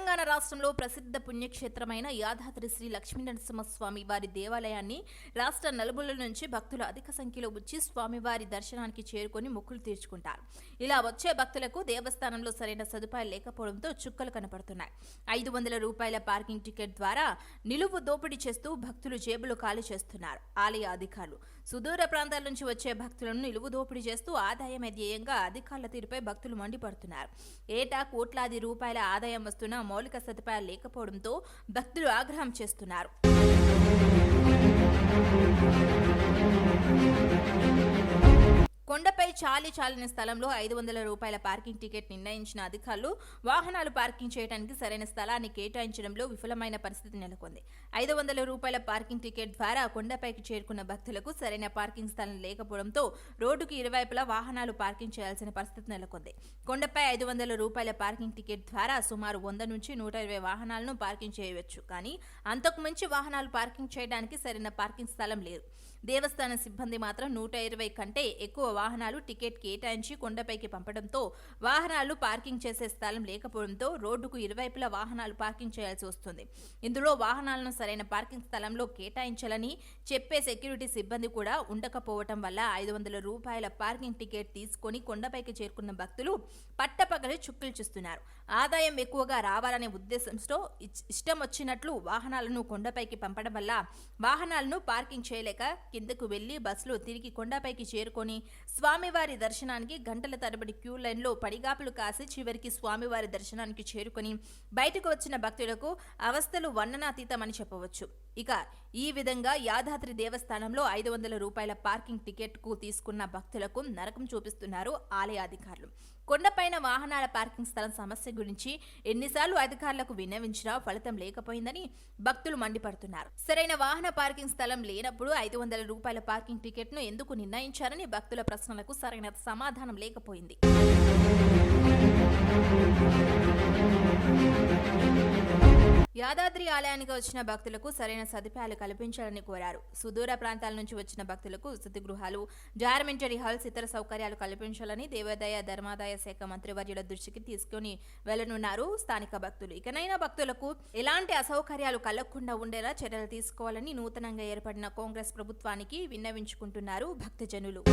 తెలంగాణ రాష్ట్రంలో ప్రసిద్ధ పుణ్యక్షేత్రమైన యాదాద్రి శ్రీ లక్ష్మీనరసింహస్వామి వారి దేవాలయాన్ని రాష్ట్ర నలుమూలల నుంచి భక్తులు అధిక సంఖ్యలో వచ్చి స్వామివారి దర్శనానికి చేరుకొని మొక్కులు తీర్చుకుంటారు. ఇలా వచ్చే భక్తులకు దేవస్థానంలో సరైన సదుపాయాలు లేకపోవడంతో చుక్కలు కనపడుతున్నాయి. 500 రూపాయల పార్కింగ్ టికెట్ ద్వారా నిలువు దోపిడీ చేస్తూ భక్తులు జేబులు ఖాళీ చేస్తున్నారు. ఆలయ అధికారులు సుదూర ప్రాంతాల నుంచి వచ్చే భక్తులను నిలువు దోపిడీ చేస్తూ ఆదాయమే ధ్యేయంగా అధికారుల తీరుపై భక్తులు మండిపడుతున్నారు. ఏటా కోట్లాది రూపాయల ఆదాయం వస్తున్న మౌలిక సదుపాయాలు లేకపోవడంతో భక్తులు ఆగ్రహం చేస్తున్నారు. కొండపై చాలిన స్థలంలో 500 రూపాయల పార్కింగ్ టికెట్ నిర్ణయించిన అధికారులు వాహనాలు పార్కింగ్ చేయడానికి సరైన స్థలాన్ని కేటాయించడంలో విఫలమైన పరిస్థితి నెలకొంది. 500 రూపాయల పార్కింగ్ టికెట్ ద్వారా కొండపైకి చేరుకున్న భక్తులకు సరైన పార్కింగ్ స్థలం లేకపోవడంతో రోడ్డుకి ఇరువైపులా వాహనాలు పార్కింగ్ చేయాల్సిన పరిస్థితి నెలకొంది. కొండపై 500 రూపాయల పార్కింగ్ టికెట్ ద్వారా సుమారు 100 నుంచి 120 వాహనాలను పార్కింగ్ చేయవచ్చు. కానీ అంతకు మించి వాహనాలు పార్కింగ్ చేయడానికి సరైన పార్కింగ్ స్థలం లేదు. దేవస్థాన సిబ్బంది మాత్రం 120 కంటే ఎక్కువ వాహనాలు టికెట్ కేటాయించి కొండపైకి పంపడంతో వాహనాలు పార్కింగ్ చేసే స్థలం లేకపోవడంతో రోడ్డుకు ఇరువైపులా వాహనాలు పార్కింగ్ చేయాల్సి వస్తుంది. ఇందులో వాహనాలను సరైన పార్కింగ్ స్థలంలో కేటాయించాలని చెప్పే సెక్యూరిటీ సిబ్బంది కూడా ఉండకపోవటం వల్ల 500 రూపాయల పార్కింగ్ టికెట్ తీసుకొని కొండపైకి చేరుకున్న భక్తులు పట్టపగలి చుక్కలు చూస్తున్నారు. ఆదాయం ఎక్కువగా రావాలనే ఉద్దేశంతో ఇష్టం వచ్చినట్లు వాహనాలను కొండపైకి పంపడం వల్ల వాహనాలను పార్కింగ్ చేయలేక కిందకు వెళ్లి బస్సులో తిరిగి కొండపైకి చేరుకొని స్వామివారి దర్శనానికి గంటల తరబడి క్యూ లైన్లో పడిగాపులు కాసి చివరికి స్వామివారి దర్శనానికి చేరుకొని బయటకు వచ్చిన భక్తులకు అవస్థలు వర్ణనాతీతమని చెప్పవచ్చు. ఇక ఈ విధంగా యాదాద్రి దేవస్థానంలో 500 రూపాయల పార్కింగ్ టికెట్కు తీసుకున్న భక్తులకు నరకం చూపిస్తున్నారు ఆలయ అధికారులు. కొండపైన వాహనాల పార్కింగ్ స్థలం సమస్య గురించి ఎన్నిసార్లు అధికారులకు విన్నవించినా ఫలితం లేకపోయిందని భక్తులు మండిపడుతున్నారు. సరైన వాహన పార్కింగ్ స్థలం లేనప్పుడు 500 రూపాయల పార్కింగ్ టికెట్ను ఎందుకు నిర్ణయించారని భక్తుల ప్రశ్నలకు సరైన సమాధానం లేకపోయింది. యాదాద్రి ఆలయానికి వచ్చిన భక్తులకు సరైన సదుపాయాలు కల్పించాలని కోరారు. సుదూర ప్రాంతాల నుంచి వచ్చిన భక్తులకు వసతి గృహాలు, జార్మెంటరీ హాల్స్, ఇతర సౌకర్యాలు కల్పించాలని దేవాదాయ ధర్మాదాయ శాఖ మంత్రివర్యుల దృష్టికి తీసుకుని వెళ్లనున్నారు స్థానిక భక్తులు. ఇకనైనా భక్తులకు ఎలాంటి అసౌకర్యాలు కలగకుండా ఉండేలా చర్యలు తీసుకోవాలని నూతనంగా ఏర్పడిన కాంగ్రెస్ ప్రభుత్వానికి విన్నవించుకుంటున్నారు భక్తజనులు.